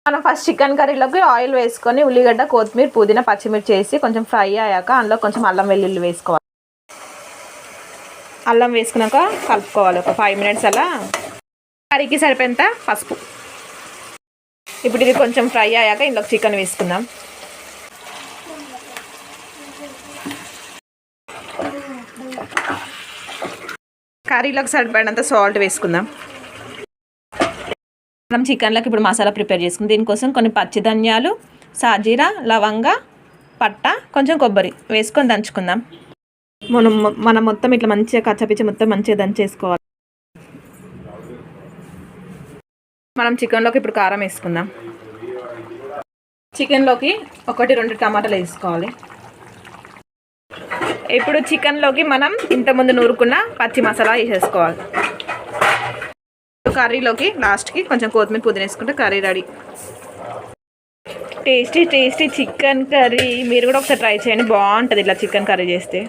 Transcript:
మనం first chicken కర్రీలోకి oil వేసుకొని ఉల్లిగడ్డ, కొత్తిమీర, పుదీనా, పచ్చిమిర్చి వేసి కొంచెం ఫ్రై అయ్యాక అందులో కొంచెం అల్లం వెల్లుల్లి వేసుకోవాలి. అల్లం వేసుకున్నాక కలుపుకోవాలి ఒక 5 మినిట్స్ అలా. కర్రీకి సరిపోయేంత పసుపు. ఇప్పుడు ఇది కొంచెం ఫ్రై అయ్యాక ఇందులో చికెన్ వేసుకుందాం. కర్రీలోకి సరిపడినంత సాల్ట్ వేసుకుందాం. మనం చికెన్లోకి ఇప్పుడు మసాలా ప్రిపేర్ చేసుకుందాం. దీనికోసం కొన్ని పచ్చి ధనియాలు, సాజీరా, లవంగ, పట్ట, కొంచెం కొబ్బరి వేసుకొని దంచుకుందాం. మనం మొత్తం ఇట్లా మంచిగా కచ్చపిచ్చి మొత్తం మంచిగా దంచేసుకోవాలి. మనం చికెన్లోకి ఇప్పుడు కారం వేసుకుందాం. చికెన్లోకి 1-2 టమాటాలు వేసుకోవాలి. ఇప్పుడు చికెన్లోకి మనం ఇంతకుముందు నూరుకున్న పచ్చి మసాలా వేసేసుకోవాలి. కర్రీలోకి లాస్ట్కి కొంచెం కొత్తిమీర, పుదీనా వేసుకుంటే curry ready. Tasty tasty chicken curry. మీరు కూడా ఒకసారి ట్రై చేయండి, బాగుంటుంది ఇట్లా చికెన్ కర్రీ చేస్తే.